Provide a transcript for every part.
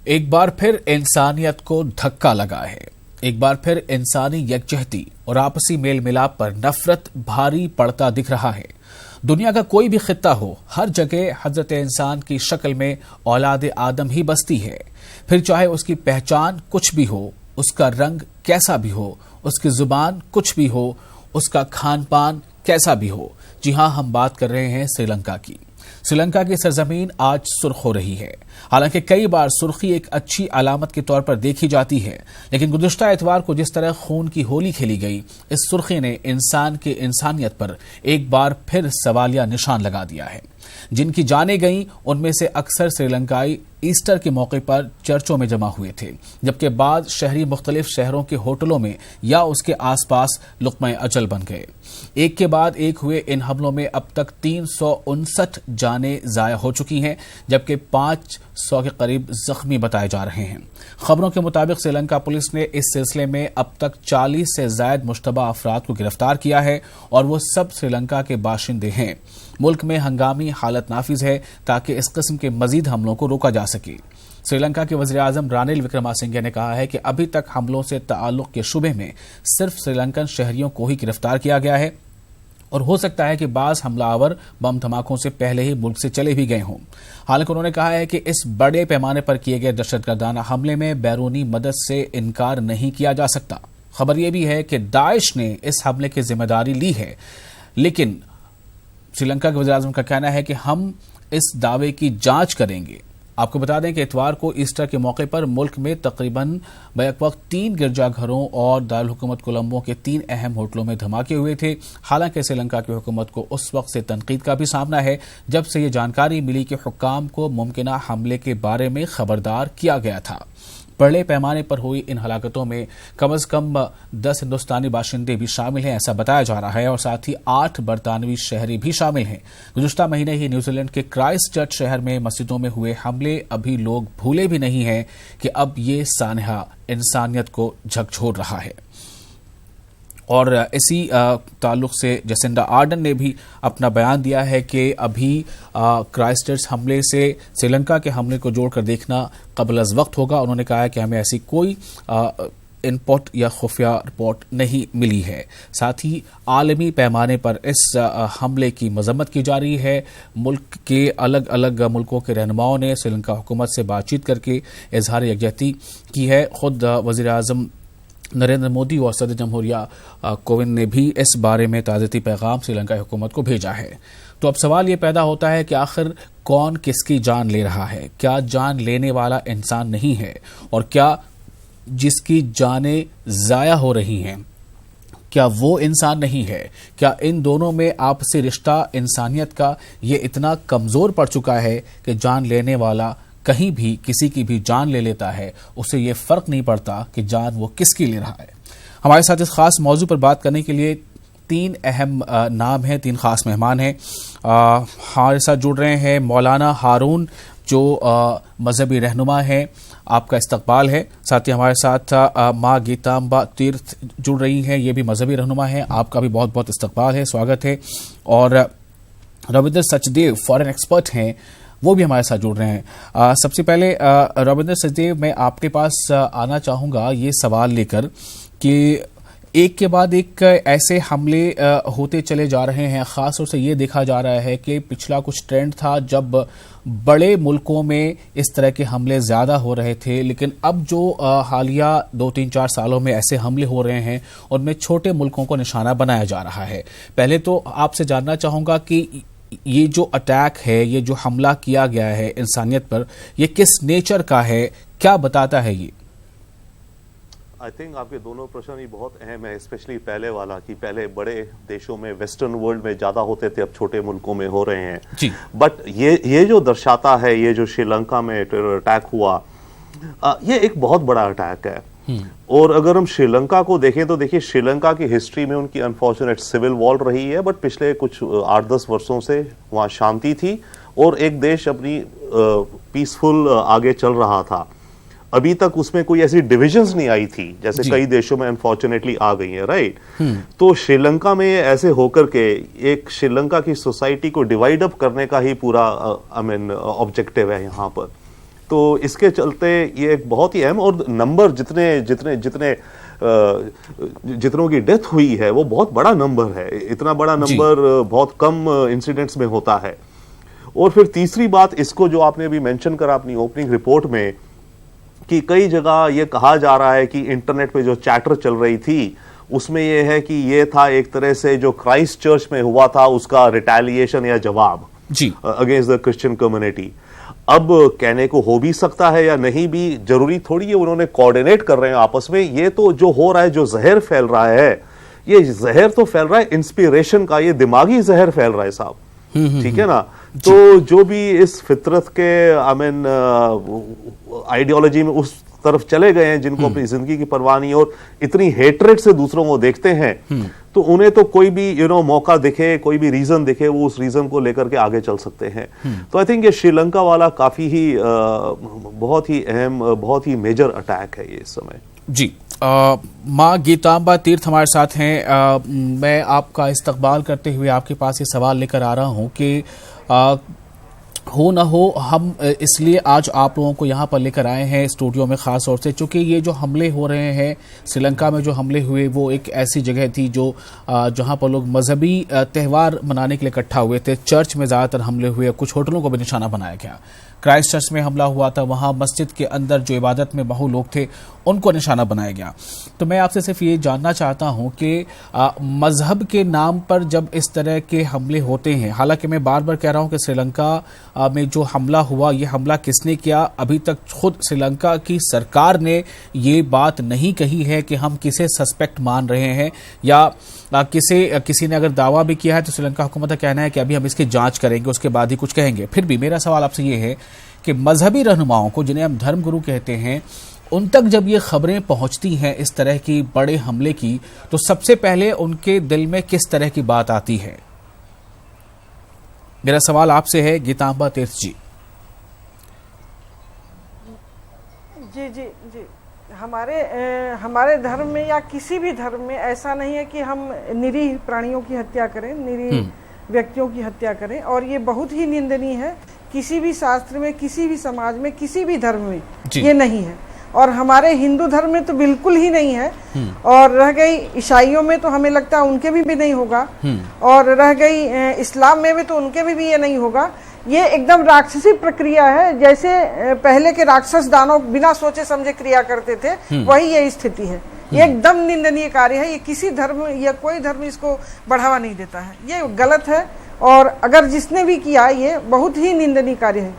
एक बार फिर इंसानियत को धक्का लगा है। एक बार फिर इंसानी यकजहती और आपसी मेल मिलाप पर नफरत भारी पड़ता दिख रहा है। दुनिया का कोई भी खित्ता हो, हर जगह हजरत इंसान की शक्ल में औलाद आदम ही बसती है। फिर चाहे उसकी पहचान कुछ भी हो, उसका रंग कैसा भी हो, उसकी जुबान कुछ भी हो, उसका खान पान कैसा भी हो। जी हां, हम बात कर रहे हैं श्रीलंका की। श्रीलंका की सरजमीन आज सुर्ख हो रही है। हालांकि कई बार सुर्खी एक अच्छी अलामत के तौर पर देखी जाती है, लेकिन गुज़िश्ता इतवार को जिस तरह खून की होली खेली गई, इस सुर्खी ने इंसान की इंसानियत पर एक बार फिर सवालिया निशान लगा दिया है। जिनकी जाने गई उनमें से अक्सर श्रीलंकाई ईस्टर के मौके पर चर्चों में जमा हुए थे, जबकि बाद शहरी मुख्तलिफ शहरों के होटलों में या उसके आसपास लुक़्मा अजल बन गए। एक के बाद एक हुए इन हमलों में अब तक 359 जानें ज़ाया हो चुकी हैं, जबकि 500 के करीब जख्मी बताए जा रहे हैं। खबरों के मुताबिक श्रीलंका पुलिस ने इस सिलसिले में अब तक 40 से ज़ायद मुश्तबा अफराद को गिरफ्तार किया है और वो सब श्रीलंका के बाशिंदे हैं। मुल्क में हंगामी हालत नाफिज है ताकि इस किस्म के मजीद हमलों को रोका जा सके। श्रीलंका के वज़ीर आज़म रानिल विक्रमासिंघे ने कहा है कि अभी तक हमलों से ताल्लुक के शुबे में सिर्फ श्रीलंकन शहरियों को ही गिरफ्तार किया गया है और हो सकता है कि बाज़ हमलावर बम धमाकों से पहले ही मुल्क से चले भी गए हों। हालांकि उन्होंने कहा है कि इस बड़े पैमाने पर किए गए दहशतगर्दाना हमले में बैरूनी मदद से इनकार नहीं किया जा सकता। खबर यह भी है कि दाइश ने इस हमले की जिम्मेदारी ली है, लेकिन श्रीलंका के वज़ीर आज़म का कहना है कि हम इस दावे की जांच करेंगे। आपको बता दें कि इतवार को ईस्टर के मौके पर मुल्क में तकरीबन बैक वक्त 3 गिरजाघरों और दारुल हुकूमत कोलंबो के 3 अहम होटलों में धमाके हुए थे। हालांकि श्रीलंका की हुकूमत को उस वक्त से तनकीद का भी सामना है जब से ये जानकारी मिली कि हुक्काम को मुमकिना हमले के बारे में खबरदार किया गया था। बड़े पैमाने पर हुई इन हलाकतों में कम से कम 10 हिंदुस्तानी बाशिंदे भी शामिल हैं, ऐसा बताया जा रहा है, और साथ ही 8 बरतानवी शहरी भी शामिल हैं। गुज़िश्ता महीने ही न्यूजीलैंड के क्राइस्टचर्च शहर में मस्जिदों में हुए हमले अभी लोग भूले भी नहीं हैं कि अब ये सानहा इंसानियत को झकझोर रहा है। और इसी ताल्लुक से जसिंडा आर्डन ने भी अपना बयान दिया है कि अभी क्राइस्टचर्च हमले से श्रीलंका के हमले को जोड़कर देखना कबल अज़ वक्त होगा। उन्होंने कहा है कि हमें ऐसी कोई इनपुट या खुफिया रिपोर्ट नहीं मिली है। साथ ही आलमी पैमाने पर इस हमले की मजम्मत की जा रही है। मुल्क के अलग अलग मुल्कों के रहनुमाओं ने श्रीलंका हुकूमत से बातचीत करके इजहार यकजहती की है। खुद वज़ीर आज़म नरेंद्र मोदी और सदर जमहूरिया कोविंद ने भी इस बारे में ताज़ती पैगाम श्रीलंका हुकूमत को भेजा है। तो अब सवाल ये पैदा होता है कि आखिर कौन किसकी जान ले रहा है? क्या जान लेने वाला इंसान नहीं है? और क्या जिसकी जानें ज़ाया हो रही हैं, क्या वो इंसान नहीं है? क्या इन दोनों में आपसी रिश्ता इंसानियत का ये इतना कमज़ोर पड़ चुका है कि जान लेने वाला कहीं भी किसी की भी जान ले लेता है, उसे ये फ़र्क नहीं पड़ता कि जान वो किसकी ले रहा है? हमारे साथ इस खास मौजू पर बात करने के लिए 3 अहम नाम हैं, 3 खास मेहमान हैं। हमारे साथ जुड़ रहे हैं मौलाना हारून, जो मजहबी रहनुमा हैं, आपका इस्तकबाल है। साथ ही हमारे साथ माँ गीताम्बा तीर्थ जुड़ रही हैं, ये भी मजहबी रहनुमा हैं, आपका भी बहुत बहुत इस्तकबाल है, स्वागत है। और रविंद्र सचदेव फॉरेन एक्सपर्ट हैं, वो भी हमारे साथ जुड़ रहे हैं। सबसे पहले रविंद्र सचदेव, मैं आपके पास आना चाहूँगा ये सवाल लेकर कि एक के बाद एक ऐसे हमले होते चले जा रहे हैं। ख़ास तौर से ये देखा जा रहा है कि पिछला कुछ ट्रेंड था जब बड़े मुल्कों में इस तरह के हमले ज़्यादा हो रहे थे, लेकिन अब जो हालिया 2-3-4 सालों में ऐसे हमले हो रहे हैं उनमें छोटे मुल्कों को निशाना बनाया जा रहा है। पहले तो आपसे जानना चाहूँगा कि ये जो अटैक है, ये जो हमला किया गया है इंसानियत पर, ये किस नेचर का है, क्या बताता है ये? आई थिंक आपके दोनों प्रश्न ही बहुत अहम है, स्पेशली पहले वाला कि पहले बड़े देशों में वेस्टर्न वर्ल्ड में ज़्यादा होते थे, अब छोटे मुल्कों में हो रहे हैं जी। बट ये जो दर्शाता है, ये जो श्रीलंका में टेरर अटैक हुआ, ये एक बहुत बड़ा अटैक है। और अगर हम श्रीलंका को देखें तो देखिए, श्रीलंका की हिस्ट्री में उनकी अनफॉर्चुनेट सिविल वॉर रही है, बट पिछले कुछ 8-10 वर्षों से वहाँ शांति थी और एक देश अपनी पीसफुल आगे चल रहा था। अभी तक उसमें कोई ऐसी डिविजन्स नहीं आई थी जैसे कई देशों में अनफॉर्चुनेटली आ गई है, राइट। तो श्रीलंका में ऐसे होकर के एक श्रीलंका की सोसाइटी को डिवाइड अप करने का ही पूरा ऑब्जेक्टिव है यहाँ पर। तो इसके चलते ये एक बहुत ही अहम, और नंबर जितनों की डेथ हुई है वो बहुत बड़ा नंबर है। इतना बड़ा नंबर बहुत कम इंसिडेंट्स में होता है। और फिर तीसरी बात, इसको जो आपने अभी मेंशन करा अपनी ओपनिंग रिपोर्ट में, कि कई जगह ये कहा जा रहा है कि इंटरनेट पे जो चैटर चल रही थी उसमें ये है कि ये था एक तरह से जो क्राइस्ट चर्च में हुआ था उसका रिटेलिएशन या जवाब अगेंस्ट द क्रिश्चियन कम्युनिटी। अब कहने को हो भी सकता है या नहीं भी, जरूरी थोड़ी है, उन्होंने कोऑर्डिनेट कर रहे हैं आपस में। ये तो जो हो रहा है, जो जहर फैल रहा है, ये जहर तो फैल रहा है इंस्पिरेशन का, ये दिमागी जहर फैल रहा है साहब, ठीक है ना। तो जो भी इस फितरत के आइडियोलॉजी में उस तरफ चले गए हैं, जिनको अपनी जिंदगी की परवाह नहीं और इतनी हेट्रेड से दूसरों को देखते हैं, तो उन्हें तो कोई भी मौका दिखे, कोई भी रीजन दिखे, वो उस रीजन को लेकर के आगे चल सकते हैं। तो आई थिंक ये श्रीलंका वाला काफी ही बहुत ही अहम, बहुत ही मेजर अटैक है ये इस समय। जी, माँ गीतांबा तीर्थ हमारे साथ हैं। मैं आपका इस्तकबाल करते हुए आपके पास ये सवाल लेकर आ रहा हूँ कि हो ना हो, हम इसलिए आज आप लोगों को यहाँ पर लेकर आए हैं स्टूडियो में ख़ास तौर से, चूँकि ये जो हमले हो रहे हैं श्रीलंका में, जो हमले हुए वो एक ऐसी जगह थी जो जहाँ पर लोग मजहबी त्यौहार मनाने के लिए इकट्ठा हुए थे। चर्च में ज़्यादातर हमले हुए, कुछ होटलों को भी निशाना बनाया गया। क्राइस्ट चर्च में हमला हुआ था, वहाँ मस्जिद के अंदर जो इबादत में बहु लोग थे उनको निशाना बनाया गया। तो मैं आपसे सिर्फ ये जानना चाहता हूँ कि मजहब के नाम पर जब इस तरह के हमले होते हैं, हालांकि मैं बार बार कह रहा हूँ कि श्रीलंका में जो हमला हुआ, ये हमला किसने किया, अभी तक खुद श्रीलंका की सरकार ने ये बात नहीं कही है कि हम किसे सस्पेक्ट मान रहे हैं, या किसी ने अगर दावा भी किया है तो श्रीलंका हुकूमत का कहना है कि अभी हम इसकी जांच करेंगे, उसके बाद ही कुछ कहेंगे। फिर भी मेरा सवाल आपसे ये है कि मजहबी रहनुमाओं को, जिन्हें हम धर्मगुरु कहते हैं, उन तक जब ये खबरें पहुंचती हैं इस तरह की बड़े हमले की, तो सबसे पहले उनके दिल में किस तरह की बात आती है? मेरा सवाल आपसे है गीतांबा तीर्थ जी। जी जी जी, हमारे धर्म में या किसी भी धर्म में ऐसा नहीं है कि हम निरीह प्राणियों की हत्या करें, निरीह व्यक्तियों की हत्या करें, और ये बहुत ही निंदनीय है। किसी भी शास्त्र में, किसी भी समाज में, किसी भी धर्म में ये नहीं है, और हमारे हिंदू धर्म में तो बिल्कुल ही नहीं है। और रह गई ईसाइयों में, तो हमें लगता है उनके भी नहीं होगा, और रह गई इस्लाम में भी तो उनके भी ये नहीं होगा। ये एकदम राक्षसी प्रक्रिया है, जैसे पहले के राक्षस दानव बिना सोचे समझे क्रिया करते थे, वही ये स्थिति है। ये एकदम निंदनीय कार्य है। ये किसी धर्म या कोई धर्म इसको बढ़ावा नहीं देता है, ये गलत है, और अगर जिसने भी किया ये बहुत ही निंदनीय कार्य है।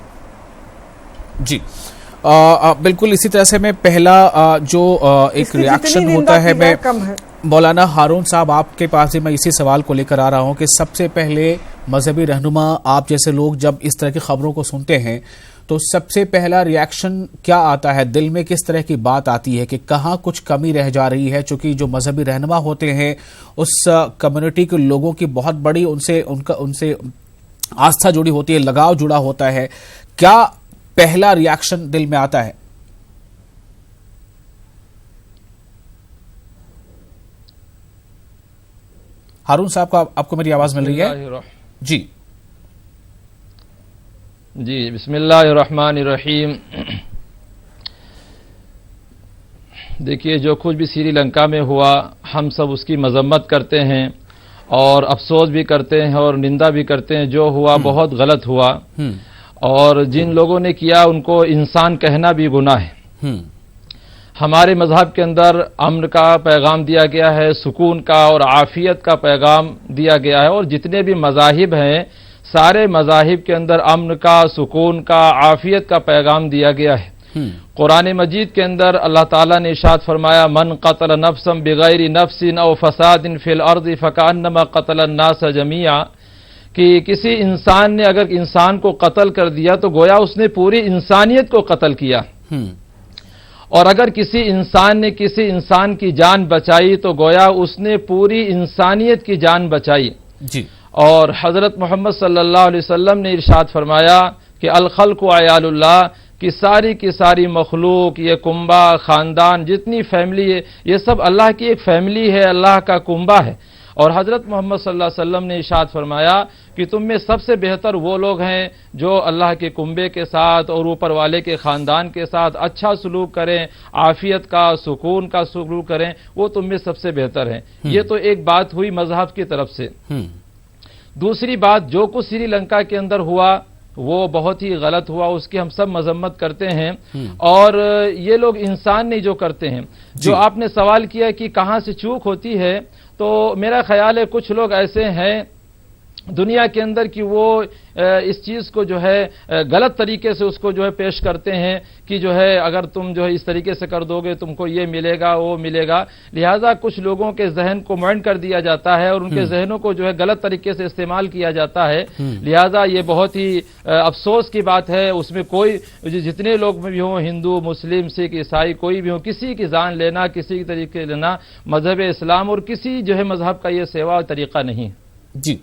जी, बिल्कुल इसी तरह से मैं पहला एक रिएक्शन होता है, मैं मौलाना हारून साहब आपके पास ही मैं इसी सवाल को लेकर आ रहा हूं कि सबसे पहले मजहबी रहनुमा आप जैसे लोग जब इस तरह की खबरों को सुनते हैं तो सबसे पहला रिएक्शन क्या आता है, दिल में किस तरह की बात आती है कि कहाँ कुछ कमी रह जा रही है? चूंकि जो मजहबी रहनुमा होते हैं उस कम्युनिटी के लोगों की बहुत बड़ी उनसे आस्था जुड़ी होती है, लगाव जुड़ा होता है, क्या पहला रिएक्शन दिल में आता है? हारून साहब का आपको मेरी आवाज मिल रही है? जी जी, बिस्मिल्लाहिर्रहमानिर्रहीम। देखिए, जो कुछ भी श्रीलंका में हुआ हम सब उसकी मजम्मत करते हैं और अफसोस भी करते हैं और निंदा भी करते हैं। जो हुआ बहुत गलत हुआ, और जिन लोगों ने किया उनको इंसान कहना भी गुनाह है। हमारे मजहब के अंदर अमन का पैगाम दिया गया है, सुकून का और आफियत का पैगाम दिया गया है, और जितने भी मजाहिब हैं सारे मजाहिब के अंदर अमन का, सुकून का, आफियत का पैगाम दिया गया है। कुरान मजीद के अंदर अल्लाह ताला ने इरशाद फरमाया, मन कतल नफ्सन बिगैर नफ्सिन औ फसादिन फिल अर्द फकान्नमा कतल अन्नास जमीआ, कि किसी इंसान ने अगर इंसान को कत्ल कर दिया तो गोया उसने पूरी इंसानियत को कत्ल किया, और अगर किसी इंसान ने किसी इंसान की जान बचाई तो गोया उसने पूरी इंसानियत की जान बचाई जी। और हजरत मोहम्मद सल्लल्लाहु अलैहि वसल्लम ने इरशाद फरमाया कि अल खल्क़ु अयालुल्लाह, कि सारी मखलूक, ये कुंबा, खानदान, जितनी फैमिली है, ये सब अल्लाह की एक फैमिली है, अल्लाह का कुंबा है। और हजरत मोहम्मद सल्लल्लाहु अलैहि वसल्लम ने इरशाद फरमाया कि तुम में सबसे बेहतर वो लोग हैं जो अल्लाह के कुंबे के साथ और ऊपर वाले के खानदान के साथ अच्छा सलूक करें, आफियत का, सुकून का सलूक करें, वो तुम में सबसे बेहतर हैं। ये तो एक बात हुई मजहब की तरफ से। दूसरी बात, जो कुछ श्रीलंका के अंदर हुआ वो बहुत ही गलत हुआ, उसकी हम सब मजम्मत करते हैं। और ये लोग इंसान नहीं जो करते हैं। जो आपने सवाल किया कि कहां से चूक होती है, तो मेरा ख्याल है कुछ लोग ऐसे हैं दुनिया के अंदर कि वो इस चीज को जो है गलत तरीके से उसको जो है पेश करते हैं कि जो है अगर तुम जो है इस तरीके से कर दोगे तुमको ये मिलेगा वो मिलेगा। लिहाजा कुछ लोगों के जहन को मैंड कर दिया जाता है और उनके जहनों को जो है गलत तरीके से इस्तेमाल किया जाता है। लिहाजा ये बहुत ही अफसोस की बात है। उसमें कोई जितने लोग भी हों, हिंदू, मुस्लिम, सिख, ईसाई, कोई भी हो, किसी की जान लेना, किसी तरीके लेना मजहब इस्लाम और किसी जो है मजहब का ये सेवा तरीका नहीं। जी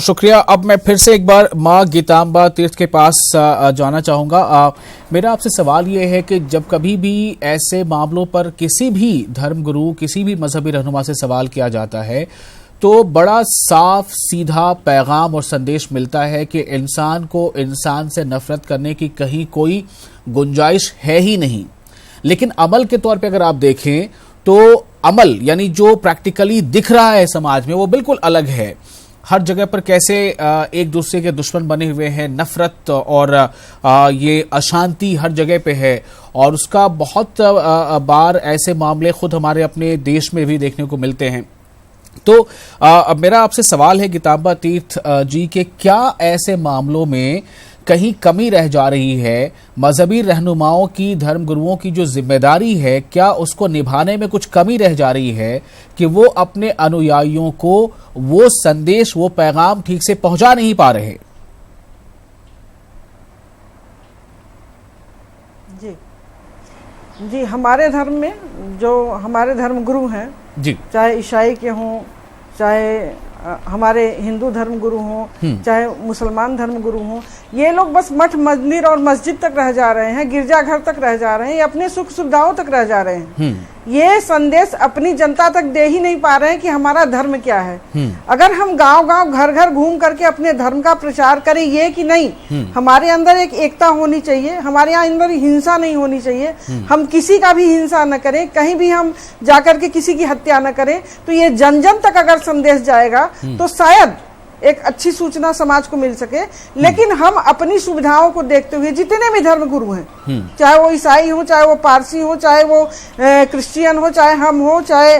शुक्रिया। अब मैं फिर से एक बार माँ गीताम्बा तीर्थ के पास जाना चाहूंगा। मेरा आपसे सवाल ये है कि जब कभी भी ऐसे मामलों पर किसी भी धर्मगुरु, किसी भी मजहबी रहनुमा से सवाल किया जाता है तो बड़ा साफ सीधा पैगाम और संदेश मिलता है कि इंसान को इंसान से नफरत करने की कहीं कोई गुंजाइश है ही नहीं। लेकिन अमल के तौर पे अगर आप देखें तो अमल यानी जो प्रैक्टिकली दिख रहा है समाज में वो बिल्कुल अलग है। हर जगह पर कैसे एक दूसरे के दुश्मन बने हुए हैं, नफरत और ये अशांति हर जगह पे है और उसका बहुत बार ऐसे मामले खुद हमारे अपने देश में भी देखने को मिलते हैं। तो अब मेरा आपसे सवाल है गीताम्बा तीर्थ जी के क्या ऐसे मामलों में कहीं कमी रह जा रही है? मजहबी रहनुमाओं की, धर्मगुरुओं की जो जिम्मेदारी है, क्या उसको निभाने में कुछ कमी रह जा रही है कि वो अपने अनुयायियों को वो संदेश, वो पैगाम ठीक से पहुंचा नहीं पा रहे? जी जी, हमारे धर्म में जो हमारे धर्मगुरु हैं जी, चाहे ईसाई के हों, चाहे हमारे हिंदू धर्मगुरु हों, चाहे मुसलमान धर्मगुरु हों, ये लोग बस मठ, मंदिर और मस्जिद तक रह जा रहे हैं, गिरजाघर तक रह जा रहे हैं, ये अपने सुख सुविधाओं तक रह जा रहे हैं। ये संदेश अपनी जनता तक दे ही नहीं पा रहे हैं कि हमारा धर्म क्या है। अगर हम गांव गांव, घर घर घूम करके अपने धर्म का प्रचार करें ये कि नहीं हमारे अंदर एक एकता होनी चाहिए, हमारे यहाँ अंदर हिंसा नहीं होनी चाहिए, हम किसी का भी हिंसा न करें, कहीं भी हम जाकर के किसी की हत्या न करें, तो ये जन जन तक अगर संदेश जाएगा तो शायद एक अच्छी सूचना समाज को मिल सके। लेकिन हम अपनी सुविधाओं को देखते हुए जितने भी धर्मगुरु हैं, चाहे वो ईसाई हो, चाहे वो पारसी हो, चाहे वो क्रिश्चियन हो, चाहे हम हो, चाहे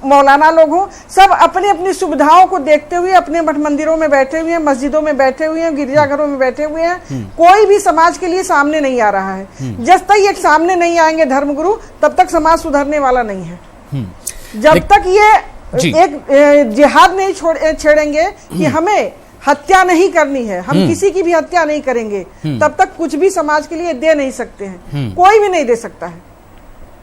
मौलाना लोग हो, सब अपनी अपनी सुविधाओं को देखते हुए अपने मठ मंदिरों में बैठे हुए हैं, मस्जिदों में बैठे हुए हैं, गिरजाघरों में बैठे हुए हैं। कोई भी समाज के लिए सामने नहीं आ रहा है। जब तक ये सामने नहीं आएंगे धर्मगुरु, तब तक समाज सुधरने वाला नहीं है। जब तक ये एक जिहाद नहीं छेड़ेंगे कि हमें हत्या नहीं करनी है, हम किसी की भी हत्या नहीं करेंगे, तब तक कुछ भी समाज के लिए दे नहीं सकते हैं, कोई भी नहीं दे सकता है।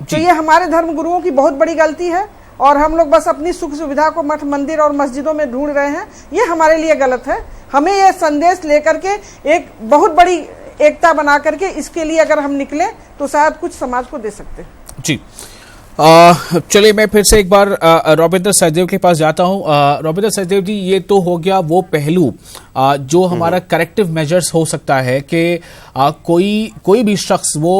तो ये हमारे धर्मगुरुओं की बहुत बड़ी गलती है और हम लोग बस अपनी सुख सुविधा को मठ, मंदिर और मस्जिदों में ढूंढ रहे हैं। ये हमारे लिए गलत है। हमें ये संदेश लेकर के एक बहुत बड़ी एकता बना करके इसके लिए अगर हम निकले तो शायद कुछ समाज को दे सकते हैं। जी चलिए मैं फिर से एक बार रविंद्र सहदेव के पास जाता हूं। रविंद्र सहदेव जी, ये तो हो गया वो पहलू जो हमारा करेक्टिव मेजर्स हो सकता है कि कोई भी शख्स वो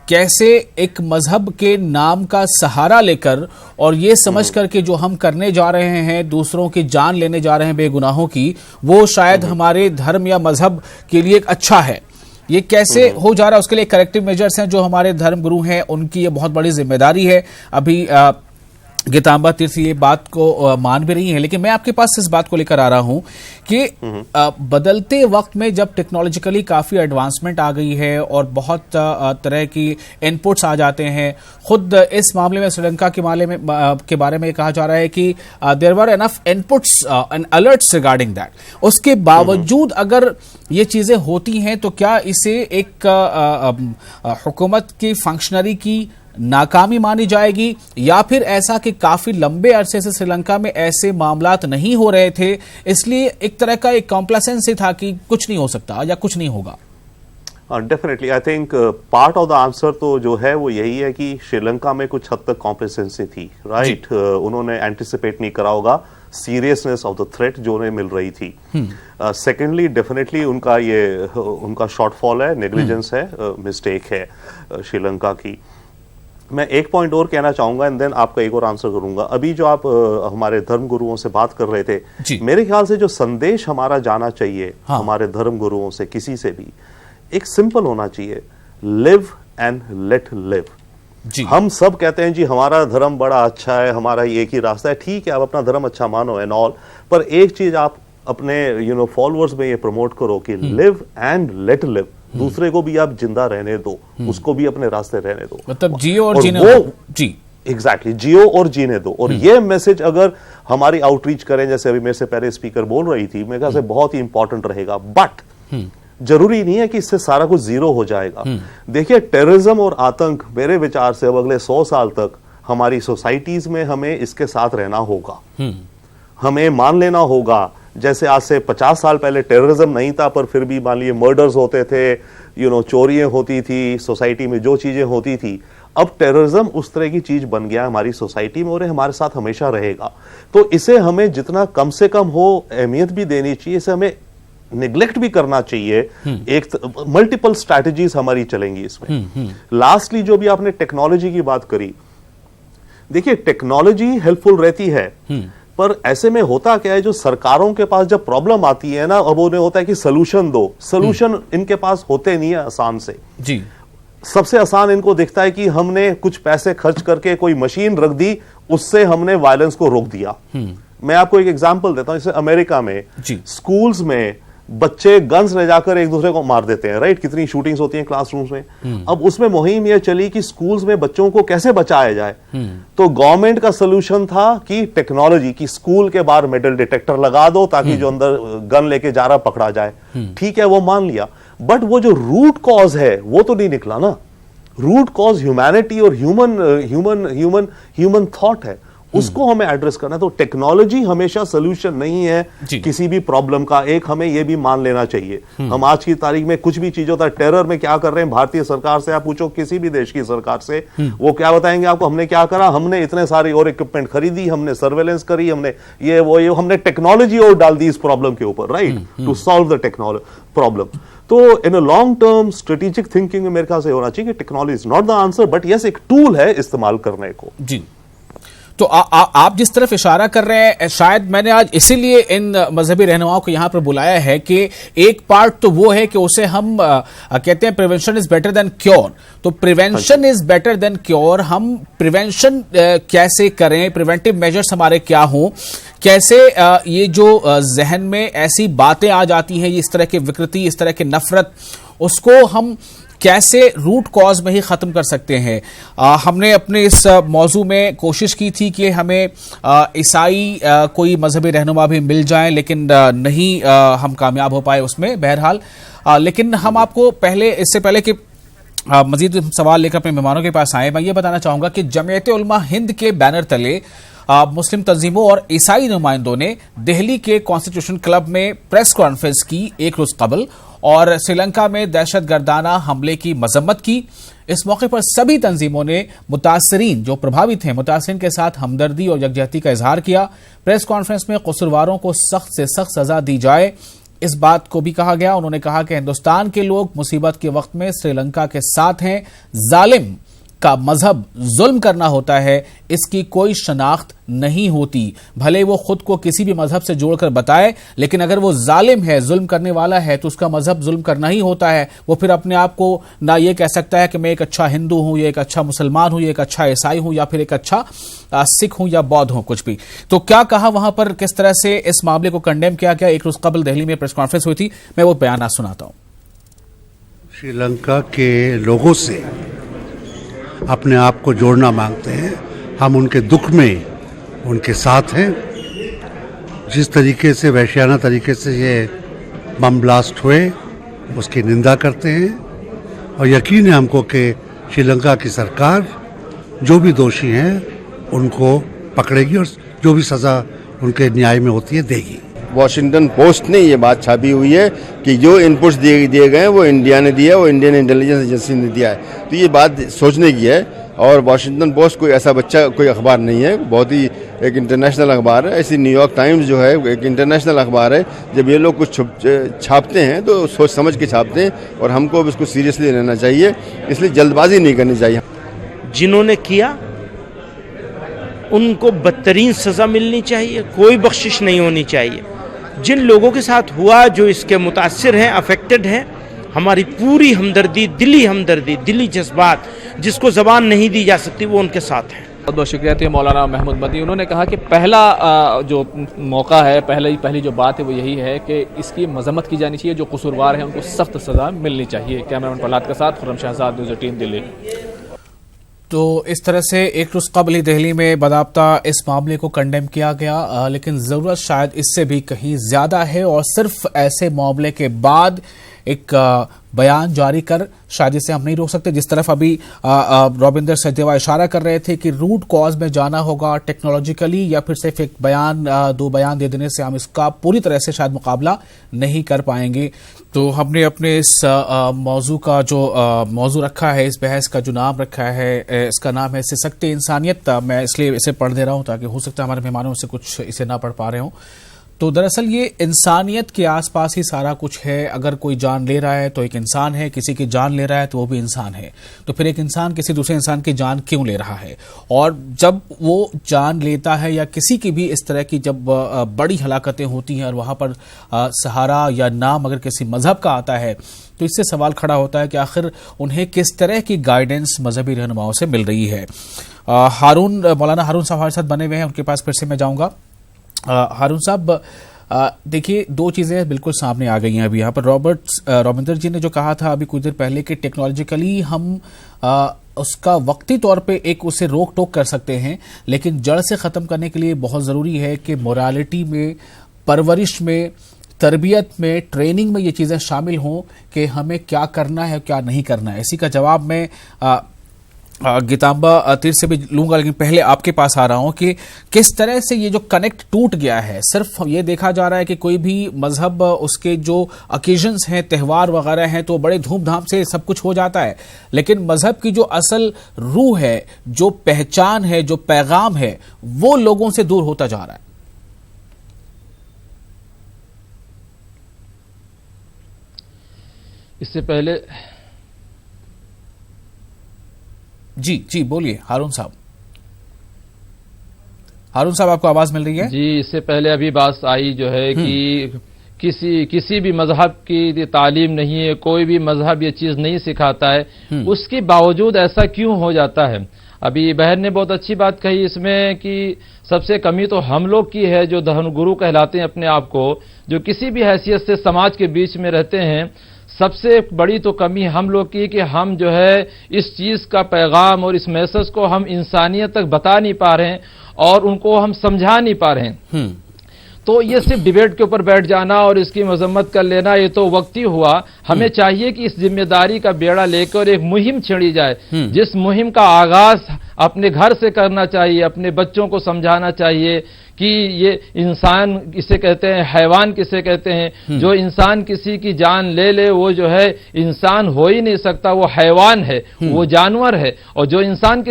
कैसे एक मजहब के नाम का सहारा लेकर और ये समझ करके जो हम करने जा रहे हैं, दूसरों की जान लेने जा रहे हैं बेगुनाहों की, वो शायद हमारे धर्म या मजहब के लिए एक अच्छा है। ये कैसे हो जा रहा है, उसके लिए करेक्टिव मेजर्स हैं जो हमारे धर्मगुरु हैं, उनकी ये बहुत बड़ी जिम्मेदारी है। अभी गीताम्बा तीर्थ ये बात को मान भी रही है, लेकिन मैं आपके पास इस बात को लेकर आ रहा हूं कि बदलते वक्त में जब टेक्नोलॉजिकली काफी एडवांसमेंट आ गई है और बहुत तरह की इनपुट्स आ जाते हैं, खुद इस मामले में श्रीलंका के बारे में कहा जा रहा है कि there were enough inputs and alerts regarding that. उसके बावजूद अगर ये चीजें होती हैं तो क्या इसे एक हुकूमत की फंक्शनरी की नाकामी मानी जाएगी, या फिर ऐसा कि काफी लंबे अरसे से श्रीलंका में ऐसे मामलात नहीं हो रहे थे, इसलिए एक तरह का एक कॉम्प्लेसेंस था कि कुछ नहीं हो सकता या कुछ नहीं होगा? Definitely I think part of the answer तो जो है वो यही है कि श्रीलंका में कुछ हद तक कॉम्प्लेसेंसी थी, राइट। उन्होंने एंटिसिपेट नहीं करा होगा सीरियसनेस ऑफ द थ्रेट जो उन्हें मिल रही थी। सेकेंडली डेफिनेटली उनका शॉर्टफॉल है, नेग्लिजेंस है, मिस्टेक है श्रीलंका की। मैं एक पॉइंट और कहना चाहूंगा एंड देन आपका एक और आंसर करूंगा। अभी जो आप हमारे धर्म गुरुओं से बात कर रहे थे, मेरे ख्याल से जो संदेश हमारा जाना चाहिए हमारे धर्म गुरुओं से, किसी से भी, एक सिंपल होना चाहिए, लिव एंड लेट लिव। हम सब कहते हैं जी हमारा धर्म बड़ा अच्छा है, हमारा एक ही रास्ता है, ठीक है, आप अपना धर्म अच्छा मानो एंड ऑल, पर एक चीज आप अपने फॉलोअर्स में ये प्रमोट करो कि लिव एंड लेट लिव। दूसरे को भी आप जिंदा रहने दो, उसको भी अपने रास्ते रहने दो, मतलब जियो और जीने दो। जी एग्जैक्टली, जियो और जीने दो। और ये मैसेज अगर हमारी आउटरीच करें, जैसे अभी मेरे से पहले स्पीकर बोल रही थी, मेरे ख्याल से बहुत ही इंपॉर्टेंट रहेगा। बट जरूरी नहीं है कि इससे सारा कुछ जीरो हो जाएगा। देखिए, टेररिज्म और आतंक मेरे विचार से अब अगले 100 साल तक हमारी सोसाइटीज में हमें इसके साथ रहना होगा। हमें मान लेना होगा, जैसे आज से 50 साल पहले टेररिज्म नहीं था, पर फिर भी मान लीजिए मर्डर्स होते थे, चोरियां होती थी, सोसाइटी में जो चीजें होती थी, अब टेररिज्म उस तरह की चीज बन गया हमारी सोसाइटी में और हमारे साथ हमेशा रहेगा। तो इसे हमें जितना कम से कम हो अहमियत भी देनी चाहिए, इसे हमें निग्लेक्ट भी करना चाहिए। एक मल्टीपल स्ट्रैटेजीज हमारी चलेंगी इसमें। लास्टली जो भी आपने टेक्नोलॉजी की बात करी, देखिए टेक्नोलॉजी हेल्पफुल रहती है, पर ऐसे में होता क्या है, जो सरकारों के पास जब प्रॉब्लम आती है ना, अब उन्हें होता है कि सलूशन दो। सलूशन इनके पास होते नहीं है आसान से। जी, सबसे आसान इनको दिखता है कि हमने कुछ पैसे खर्च करके कोई मशीन रख दी, उससे हमने वायलेंस को रोक दिया। मैं आपको एक एग्जांपल देता हूं। जैसे अमेरिका में स्कूल्स में बच्चे गन्स ले जाकर एक दूसरे को मार देते हैं, राइट। कितनी शूटिंग्स होती हैं क्लासरूम्स में। अब उसमें मुहिम यह चली कि स्कूल्स में बच्चों को कैसे बचाया जाए। तो गवर्नमेंट का सलूशन था कि टेक्नोलॉजी की स्कूल के बाहर मेटल डिटेक्टर लगा दो ताकि जो अंदर गन लेके जा रहा पकड़ा जाए। ठीक है, वो मान लिया, बट वो जो रूट कॉज है वो तो नहीं निकला ना। रूट कॉज ह्यूमैनिटी और ह्यूमन थॉट है, उसको हमें एड्रेस करना है। तो टेक्नोलॉजी हमेशा सोल्यूशन नहीं है किसी भी प्रॉब्लम का, एक हमें यह भी मान लेना चाहिए। हम आज की तारीख में कुछ भी चीज होता है, टेरर में क्या कर रहे हैं भारतीय सरकार से आप पूछो किसी भी देश की सरकार से, वो क्या बताएंगे आपको, हमने क्या करा, हमने इतने सारे और इक्विपमेंट खरीदी, हमने सर्वेलेंस करी, हमने ये हमने टेक्नोलॉजी और डाल दी इस प्रॉब्लम के ऊपर, right, to solve the technology problem. तो in a long term strategic thinking में मेरे ख्याल से होना चाहिए कि technology is not the answer, but yes एक टूल है इस्तेमाल करने को। जी, तो आप जिस तरफ इशारा कर रहे हैं, शायद मैंने आज इसीलिए इन मजहबी रहनुमाओं को यहां पर बुलाया है कि एक पार्ट तो वो है कि उसे हम कहते हैं prevention is better than cure. तो prevention is better than cure, हम प्रिवेंशन कैसे करें, प्रिवेंटिव मेजर्स हमारे क्या हों, कैसे ये जो जहन में ऐसी बातें आ जाती हैं, इस तरह की विकृति, इस तरह की नफरत, उसको हम कैसे रूट कॉज में ही खत्म कर सकते हैं। हमने अपने इस मौजू में कोशिश की थी कि हमें ईसाई कोई मजहबी रहनुमा भी मिल जाए, लेकिन नहीं हम कामयाब हो पाए उसमें बहरहाल। लेकिन हम आपको इससे पहले कि मजीद सवाल लेकर अपने मेहमानों के पास आए, मैं ये बताना चाहूंगा कि जमीयत उलमा हिंद के बैनर तले मुस्लिम तंजीमों और ईसाई नुमाइंदों ने दिल्ली के कॉन्स्टिट्यूशन क्लब में प्रेस कॉन्फ्रेंस की एक रोज कबल और श्रीलंका में दहशतगर्दाना हमले की मजम्मत की। इस मौके पर सभी तंजीमों ने मुतासरीन जो प्रभावित हैं, मुतासरीन के साथ हमदर्दी और यकजहती का इजहार किया। प्रेस कॉन्फ्रेंस में कसूरवारों को सख्त से सख्त सजा दी जाए, इस बात को भी कहा गया। उन्होंने कहा कि हिंदुस्तान के लोग मुसीबत के वक्त में श्रीलंका के साथ हैं। जालिम का मजहब जुल्म करना होता है, इसकी कोई शनाख्त नहीं होती। भले वो खुद को किसी भी मजहब से जोड़कर बताए, लेकिन अगर वो जालिम है, जुल्म करने वाला है, तो उसका मजहब जुल्म करना ही होता है। वो फिर अपने आप को ना ये कह सकता है कि मैं एक अच्छा हिंदू हूं, या एक अच्छा मुसलमान हूं, या एक अच्छा ईसाई हूं, या फिर एक अच्छा सिख हूं या बौद्ध हूं, कुछ भी। तो क्या कहा वहां पर, किस तरह से इस मामले को कंडेम किया गया। एक रोज कबल दिल्ली में प्रेस कॉन्फ्रेंस हुई थी, मैं वो बयान सुनाता हूं। श्रीलंका के लोगों से अपने आप को जोड़ना मांगते हैं। हम उनके दुख में उनके साथ हैं। जिस तरीके से वैश्याना तरीके से ये बम ब्लास्ट हुए उसकी निंदा करते हैं और यकीन है हमको कि श्रीलंका की सरकार जो भी दोषी हैं उनको पकड़ेगी और जो भी सज़ा उनके न्याय में होती है देगी। वॉशिंगटन पोस्ट ने ये बात छापी हुई है कि जो इनपुट्स दिए गए हैं वो इंडिया ने दिया है, वो इंडियन इंटेलिजेंस एजेंसी ने दिया है। तो ये बात सोचने की है। और वॉशिंगटन पोस्ट कोई ऐसा कोई अखबार नहीं है, बहुत ही एक इंटरनेशनल अखबार है। ऐसी न्यूयॉर्क टाइम्स जो है एक इंटरनेशनल अखबार है। जब ये लोग कुछ छापते हैं तो सोच समझ के छापते हैं और हमको अब इसको सीरियसली लेना चाहिए, इसलिए जल्दबाजी नहीं करनी चाहिए। जिन्होंने किया उनको बदतरीन सज़ा मिलनी चाहिए, कोई बख्शिश नहीं होनी चाहिए। जिन लोगों के साथ हुआ जो इसके मुतासिर हैं, अफेक्टेड हैं, हमारी पूरी हमदर्दी, दिली जज्बात जिसको ज़बान नहीं दी जा सकती वो उनके साथ हैं। बहुत बहुत शुक्रिया थे मौलाना महमूद मदनी। उन्होंने कहा कि पहला जो मौका है, पहली जो बात है वो यही है कि इसकी मजम्मत की जानी चाहिए, जो कसूरवार हैं उनको सख्त सज़ा मिलनी चाहिए। कैमरामैन प्रहलाद के साथ खुर्रम शहजाद, न्यूज़ 18 दिल्ली। तो इस तरह से एक रोज कबल दिल्ली में बाकायदा इस मामले को कंडेम किया गया, लेकिन ज़रूरत शायद इससे भी कहीं ज़्यादा है और सिर्फ ऐसे मामले के बाद एक बयान जारी कर शायद इसे हम नहीं रोक सकते। जिस तरफ अभी रविंदर सचदेवा इशारा कर रहे थे कि रूट कॉज में जाना होगा टेक्नोलॉजिकली, या फिर सिर्फ एक बयान, दो बयान दे देने से हम इसका पूरी तरह से शायद मुकाबला नहीं कर पाएंगे। तो हमने अपने इस मौजू का जो मौजू रखा है, इस बहस का जो नाम रखा है, इसका नाम है सिसकते इंसानियत। मैं इसलिए इसे पढ़ दे रहा हूँ ताकि हो सकता है हमारे मेहमानों से कुछ इसे ना पढ़ पा रहे हों। तो दरअसल ये इंसानियत के आसपास ही सारा कुछ है। अगर कोई जान ले रहा है तो एक इंसान है, किसी की जान ले रहा है तो वो भी इंसान है। तो फिर एक इंसान किसी दूसरे इंसान की जान क्यों ले रहा है? और जब वो जान लेता है या किसी की भी इस तरह की जब बड़ी हलाकतें होती हैं और वहाँ पर सहारा या नाम अगर किसी मजहब का आता है, तो इससे सवाल खड़ा होता है कि आखिर उन्हें किस तरह की गाइडेंस मजहबी रहनुमाओं से मिल रही है। मौलाना हारून साहब हमारे साथ बने हुए हैं, उनके पास फिर से मैं जाऊँगा। हारून साहब, देखिए दो चीज़ें बिल्कुल सामने आ गई हैं अभी यहाँ पर। रविंदर जी ने जो कहा था अभी कुछ देर पहले कि टेक्नोलॉजिकली हम उसका वक्ती तौर पे एक उसे रोक टोक कर सकते हैं, लेकिन जड़ से ख़त्म करने के लिए बहुत ज़रूरी है कि मोरालिटी में, परवरिश में, तरबियत में, ट्रेनिंग में ये चीज़ें शामिल हों कि हमें क्या करना है क्या नहीं करना है। इसी का जवाब मैं गीतांबा तीर से भी लूंगा, लेकिन पहले आपके पास आ रहा हूं कि किस तरह से ये जो कनेक्ट टूट गया है। सिर्फ ये देखा जा रहा है कि कोई भी मजहब, उसके जो ओकेजन्स हैं, त्यौहार वगैरह हैं, तो बड़े धूमधाम से सब कुछ हो जाता है, लेकिन मजहब की जो असल रूह है, जो पहचान है, जो पैगाम है, वो लोगों से दूर होता जा रहा है। इससे पहले जी बोलिए हारून साहब। हारून साहब, आपको आवाज मिल रही है? जी, इससे पहले अभी बात आई जो है कि किसी भी मजहब की तालीम नहीं है, कोई भी मजहब ये चीज नहीं सिखाता है, उसके बावजूद ऐसा क्यों हो जाता है। अभी बहन ने बहुत अच्छी बात कही इसमें कि सबसे कमी तो हम लोग की है जो धर्मगुरु कहलाते हैं अपने आप को, जो किसी भी हैसियत से समाज के बीच में रहते हैं। सबसे बड़ी तो कमी हम लोग की कि हम जो है इस चीज का पैगाम और इस मैसेज को हम इंसानियत तक बता नहीं पा रहे हैं और उनको हम समझा नहीं पा रहे हैं। तो ये सिर्फ डिबेट के ऊपर बैठ जाना और इसकी मजम्मत कर लेना ये तो वक्ती हुआ। हमें चाहिए कि इस जिम्मेदारी का बेड़ा लेकर एक मुहिम छेड़ी जाए, जिस मुहिम का आगाज अपने घर से करना चाहिए, अपने बच्चों को समझाना चाहिए कि ये इंसान किसे कहते हैं, हैवान किसे कहते हैं। जो इंसान किसी की जान ले ले वो जो है इंसान हो ही नहीं सकता, वो हैवान है, वो जानवर है। और जो इंसान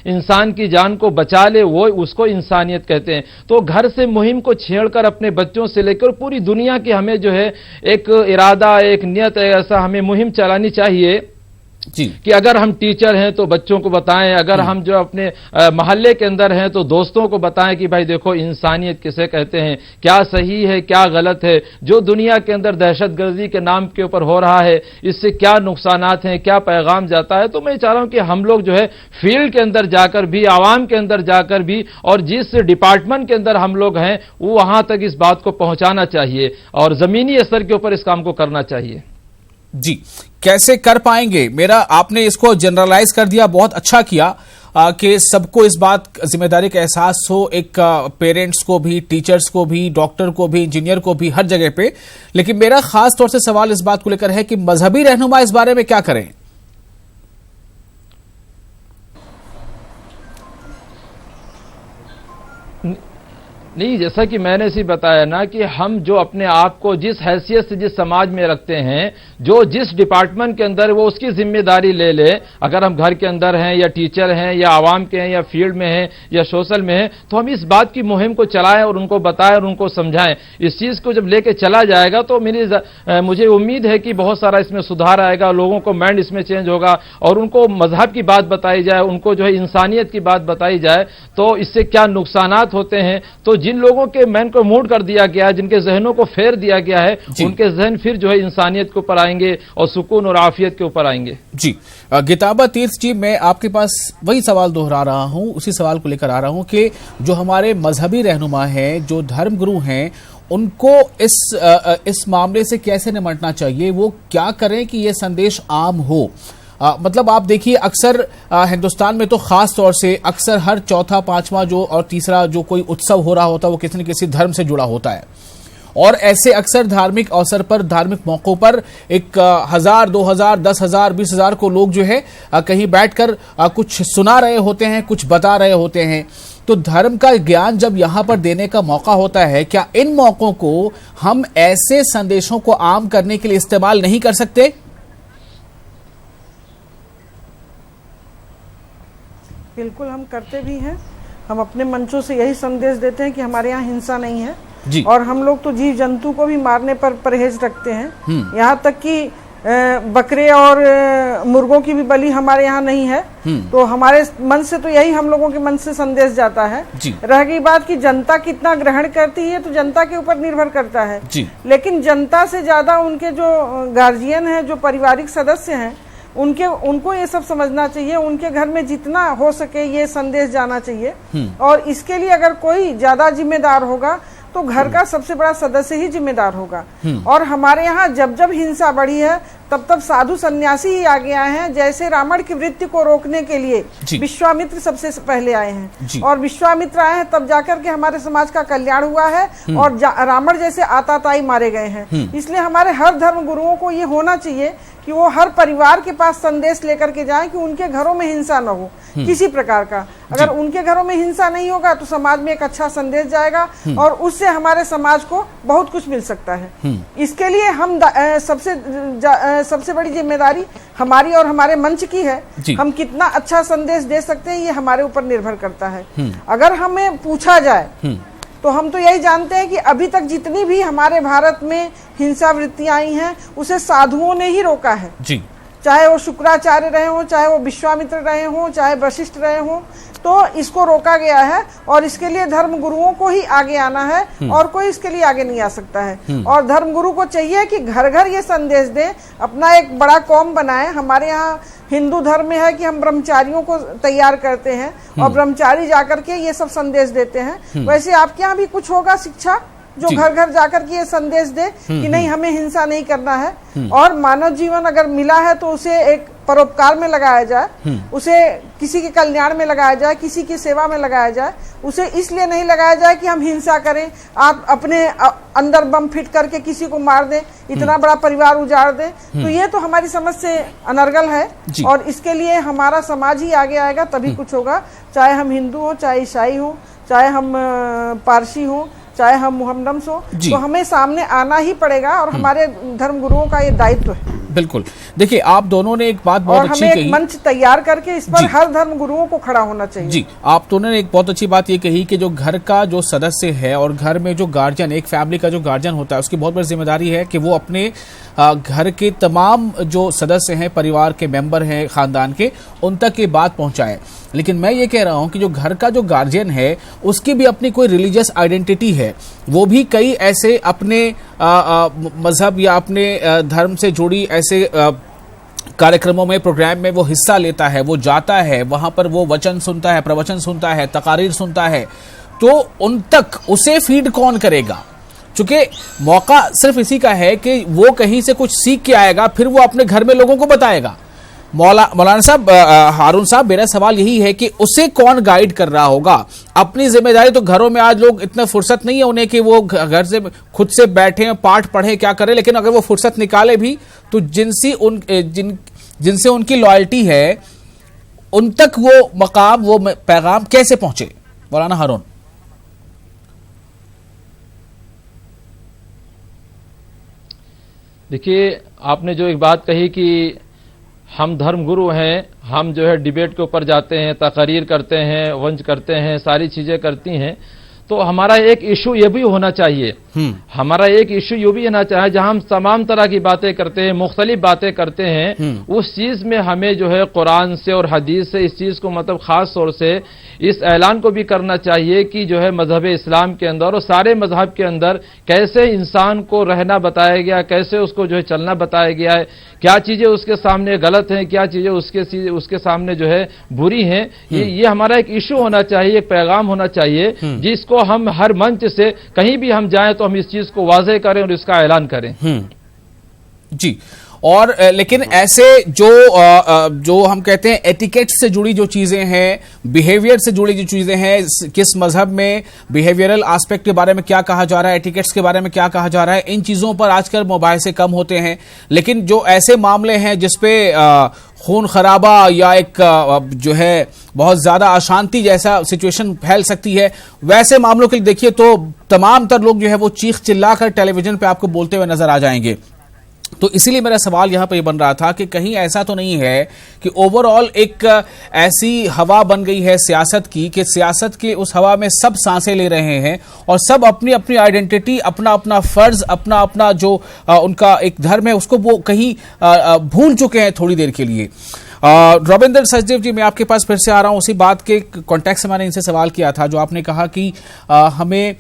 इंसान की जान को बचा ले वो उसको इंसानियत कहते हैं। तो घर से मुहिम को छेड़कर अपने बच्चों से लेकर पूरी दुनिया की हमें जो है एक इरादा, एक नियत, ऐसा हमें मुहिम चलानी चाहिए जी कि अगर हम टीचर हैं तो बच्चों को बताएं, अगर हम जो अपने मोहल्ले के अंदर हैं तो दोस्तों को बताएं कि भाई देखो इंसानियत किसे कहते हैं, क्या सही है क्या गलत है। जो दुनिया के अंदर दहशतगर्दी के नाम के ऊपर हो रहा है, इससे क्या नुकसानात हैं, क्या पैगाम जाता है। तो मैं चाह रहा हूं कि हम लोग जो है फील्ड के अंदर जाकर भी, आवाम के अंदर जाकर भी, और जिस डिपार्टमेंट के अंदर हम लोग हैं वो वहां तक इस बात को पहुंचाना चाहिए और जमीनी स्तर के ऊपर इस काम को करना चाहिए। जी, कैसे कर पाएंगे? आपने इसको जनरलाइज कर दिया, बहुत अच्छा किया कि सबको इस बात जिम्मेदारी का एहसास हो, एक पेरेंट्स को भी, टीचर्स को भी, डॉक्टर को भी, इंजीनियर को भी, हर जगह पे। लेकिन मेरा खास तौर से सवाल इस बात को लेकर है कि मजहबी रहनुमा इस बारे में क्या करें? नहीं, जैसा कि मैंने इसी बताया ना कि हम जो अपने आप को जिस हैसियत से जिस समाज में रखते हैं, जो जिस डिपार्टमेंट के अंदर वो उसकी जिम्मेदारी ले ले, अगर हम घर के अंदर हैं या टीचर हैं या आवाम के हैं या फील्ड में हैं या सोशल में हैं, तो हम इस बात की मुहिम को चलाएं और उनको बताएं और उनको समझाएं। इस चीज को जब लेके चला जाएगा तो मुझे उम्मीद है कि बहुत सारा इसमें सुधार आएगा, लोगों को माइंड इसमें चेंज होगा और उनको मजहब की बात बताई जाए, उनको जो है इंसानियत की बात बताई जाए, तो इससे क्या नुकसानात होते हैं। तो जिन लोगों के मन को मूड कर दिया गया है, जिनके जहनों को फेर दिया गया है, उनके जहन फिर जो है इंसानियत के ऊपर आएंगे और सुकून और आफियत के ऊपर आएंगे। जी गिताबा तीर्थ जी, मैं आपके पास वही सवाल दोहरा रहा हूं, उसी सवाल को लेकर आ रहा हूं कि जो हमारे मजहबी रहनुमा हैं, जो धर्मगुरु हैं, उनको इस मामले से कैसे निपटना चाहिए, वो क्या करें कि ये संदेश आम हो। मतलब आप देखिए अक्सर हिंदुस्तान में तो खास तौर से अक्सर हर चौथा, पांचवा जो और तीसरा जो कोई उत्सव हो रहा होता है वो किसी न किसी धर्म से जुड़ा होता है, और ऐसे अक्सर धार्मिक अवसर पर, धार्मिक मौकों पर 1000, 2000, 10,000, 20,000 को लोग जो है कहीं बैठकर कुछ सुना रहे होते हैं, कुछ बता रहे होते हैं। तो धर्म का ज्ञान जब यहाँ पर देने का मौका होता है, क्या इन मौकों को हम ऐसे संदेशों को आम करने के लिए इस्तेमाल नहीं कर सकते? बिल्कुल हम करते भी हैं। हम अपने मंचों से यही संदेश देते हैं कि हमारे यहाँ हिंसा नहीं है जी। और हम लोग तो जीव जंतु को भी मारने पर परहेज रखते हैं। यहाँ तक कि बकरे और मुर्गों की भी बलि हमारे यहाँ नहीं है। तो हमारे मन से तो यही हम लोगों के मन से संदेश जाता है। रह गई बात कि जनता कितना ग्रहण करती है, तो जनता के ऊपर निर्भर करता है जी। लेकिन जनता से ज्यादा उनके जो गार्जियन है, जो पारिवारिक सदस्य हैं, उनको ये सब समझना चाहिए। उनके घर में जितना हो सके ये संदेश जाना चाहिए। और इसके लिए अगर कोई ज्यादा जिम्मेदार होगा तो घर का सबसे बड़ा सदस्य ही जिम्मेदार होगा। और हमारे यहाँ जब जब हिंसा बढ़ी है तब तब साधु सन्यासी ही आगे आए हैं। जैसे रावण की वृत्ति को रोकने के लिए विश्वामित्र सबसे पहले आए हैं, और विश्वामित्र आए हैं तब जाकर के हमारे समाज का कल्याण हुआ है और रावण जैसे आताताई मारे गए हैं। इसलिए हमारे हर धर्म गुरुओं को ये होना चाहिए कि वो हर परिवार के पास संदेश लेकर के जाएं कि उनके घरों में हिंसा न हो किसी प्रकार का। अगर उनके घरों में हिंसा नहीं होगा तो समाज में एक अच्छा संदेश जाएगा और उससे हमारे समाज को बहुत कुछ मिल सकता है। इसके लिए हम सबसे बड़ी जिम्मेदारी हमारी और हमारे मंच की है। हम कितना अच्छा संदेश दे सकते हैं ये हमारे ऊपर निर्भर करता है। अगर हमें पूछा जाए तो हम तो यही जानते हैं कि अभी तक जितनी भी हमारे भारत में हिंसा वृत्तियां आई हैं उसे साधुओं ने ही रोका है जी। चाहे वो शुक्राचार्य रहे हो, चाहे वो विश्वामित्र रहे हो, चाहे वशिष्ठ रहे हो, तो इसको रोका गया है। और इसके लिए धर्म गुरुओं को ही आगे आना है और कोई इसके लिए आगे नहीं आ सकता है। और धर्म गुरु को चाहिए कि घर घर ये संदेश दें, अपना एक बड़ा कौम बनाएं। हमारे यहाँ हिंदू धर्म में है कि हम ब्रह्मचारियों को तैयार करते हैं और ब्रह्मचारी जाकर के ये सब संदेश देते हैं। वैसे आपके यहाँ भी कुछ होगा शिक्षा जो घर घर जाकर के ये संदेश दे कि नहीं, हमें हिंसा नहीं करना है और मानव जीवन अगर मिला है तो उसे एक परोपकार में लगाया जाए, उसे किसी के कल्याण में लगाया जाए, किसी की सेवा में लगाया जाए। उसे इसलिए नहीं लगाया जाए कि हम हिंसा करें, आप अपने अंदर बम फिट करके किसी को मार दें, इतना बड़ा परिवार उजाड़ दें। तो ये तो हमारी समझ से अनर्गल है और इसके लिए हमारा समाज ही आगे आएगा तभी कुछ होगा। चाहे हम हिंदू हो, चाहे ईसाई हो, चाहे हम पारसी हो, चाहे हम मुहम्मदम्स हो, तो हमें सामने आना ही पड़ेगा और हमारे धर्म गुरुओं का ये दायित्व है। बिल्कुल। देखिए आप दोनों ने एक बात बहुत अच्छी कही, हमें एक मंच तैयार करके इस पर हर धर्म गुरुओं को खड़ा होना चाहिए जी। आप दोनों ने एक बहुत अच्छी बात ये कही कि जो घर का जो सदस्य है और घर में जो गार्जियन, एक फैमिली का जो गार्जियन होता है, उसकी बहुत बड़ी जिम्मेदारी है कि वो अपने घर के तमाम जो सदस्य हैं, परिवार के मेंबर हैं, खानदान के, उन तक ये बात पहुंचाए। लेकिन मैं ये कह रहा हूं कि जो घर का जो गार्जियन है उसकी भी अपनी कोई रिलीजियस आइडेंटिटी है, वो भी कई ऐसे अपने मजहब या अपने धर्म से जुड़ी ऐसे कार्यक्रमों में, प्रोग्राम में वो हिस्सा लेता है, वो जाता है, वहां पर वो वचन सुनता है, प्रवचन सुनता है, तकारीर सुनता है। तो उन तक उसे फीड कौन करेगा? चूंकि मौका सिर्फ इसी का है कि वो कहीं से कुछ सीख के आएगा, फिर वो अपने घर में लोगों को बताएगा। मौलाना साहब, हारून साहब, मेरा सवाल यही है कि उसे कौन गाइड कर रहा होगा? अपनी जिम्मेदारी तो घरों में आज लोग इतना फुर्सत नहीं है उन्हें कि वो घर से खुद से बैठे, पाठ पढ़े, क्या करें। लेकिन अगर वो फुर्सत निकाले भी तो जिनसे उनकी लॉयल्टी है उन तक वो मकाम, वो पैगाम कैसे पहुंचे? मौलाना हारून। देखिए, आपने जो एक बात कही कि हम धर्मगुरु हैं, हम जो है डिबेट के ऊपर जाते हैं, तकरीर करते हैं, वंच करते हैं, सारी चीजें करती हैं, तो हमारा एक इशू ये भी होना चाहिए, हमारा एक इशू ये भी होना चाहिए जहां हम तमाम तरह की बातें करते हैं, मुख्तलिफ बातें करते हैं, उस चीज में हमें जो है कुरान से और हदीस से इस चीज को मतलब खास तौर से इस ऐलान को भी करना चाहिए कि जो है मजहब इस्लाम के अंदर और सारे मजहब के अंदर कैसे इंसान को रहना बताया गया, कैसे उसको जो है चलना बताया गया है, क्या चीजें उसके सामने गलत हैं, क्या चीजें उसके सामने जो है बुरी हैं। ये हमारा एक इशू होना चाहिए, एक पैगाम होना चाहिए जिसको हम हर मंच से कहीं भी हम जाएं तो हम इस चीज को वाज़ेह करें और इसका ऐलान करें। जी, और लेकिन ऐसे जो हम कहते हैं एटिकेट से जुड़ी जो चीजें हैं, बिहेवियर से जुड़ी जो चीजें हैं, किस मजहब में बिहेवियरल एस्पेक्ट के बारे में क्या कहा जा रहा है, एटिकेट्स के बारे में क्या कहा जा रहा है, इन चीजों पर आजकल मुबाहिसे कम होते हैं। लेकिन जो ऐसे मामले हैं जिसपे खून खराबा या एक जो है बहुत ज्यादा अशांति जैसा सिचुएशन फैल सकती है, वैसे मामलों के लिए देखिए तो तमाम तर लोग जो है वो चीख चिल्लाकर टेलीविजन पे आपको बोलते हुए नजर आ जाएंगे। तो इसीलिए मेरा सवाल यहां पर बन रहा था कि कहीं ऐसा तो नहीं है कि ओवरऑल एक ऐसी हवा बन गई है सियासत की कि सियासत के उस हवा में सब सांसें ले रहे हैं और सब अपनी अपनी आइडेंटिटी, अपना अपना फर्ज, अपना अपना जो उनका एक धर्म है उसको वो कहीं भूल चुके हैं थोड़ी देर के लिए। रविंद्र सचदेव जी, मैं आपके पास फिर से आ रहा हूं, उसी बात के कॉन्टेक्स्ट से मैंने इनसे सवाल किया था जो आपने कहा कि हमें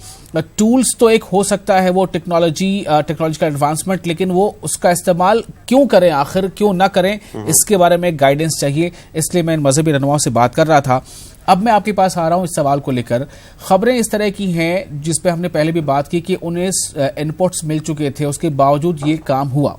टूल्स तो एक हो सकता है वो टेक्नोलॉजिकल एडवांसमेंट, लेकिन वो उसका इस्तेमाल क्यों करें, आखिर क्यों ना करें, इसके बारे में गाइडेंस चाहिए। इसलिए मैं इन मजहबी रहनुमाओं से बात कर रहा था। अब मैं आपके पास आ रहा हूं इस सवाल को लेकर। खबरें इस तरह की हैं जिस पे हमने पहले भी बात की कि 19 इनपुट्स मिल चुके थे, उसके बावजूद ये काम हुआ।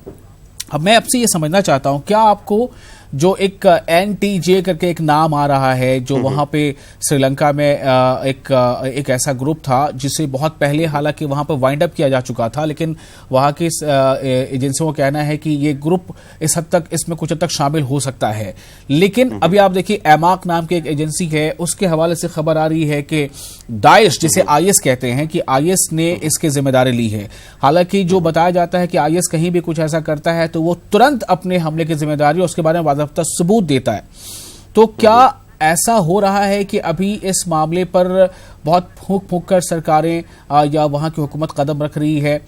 अब मैं आपसे ये समझना चाहता हूं, क्या आपको जो एक NTJ करके एक नाम आ रहा है, जो वहां पे श्रीलंका में एक ऐसा ग्रुप था जिसे बहुत पहले हालांकि वहां पर वाइंड अप किया जा चुका था, लेकिन वहां की एजेंसियों का कहना है कि ये ग्रुप इस हद तक इसमें कुछ हद तक शामिल हो सकता है। लेकिन अभी आप देखिए एमाक नाम की एक एजेंसी है, उसके हवाले से खबर आ रही है कि दाइश, जिसे IS कहते हैं, कि IS ने इसकी जिम्मेदारी ली है। हालांकि जो बताया जाता है कि IS कहीं भी कुछ ऐसा करता है तो वो तुरंत अपने हमले की जिम्मेदारी उसके बारे में सबूत देता है। तो क्या ऐसा हो रहा है कि अभी इस मामले पर बहुत फूंक कर सरकारें या वहां की हुकूमत कदम रख रही है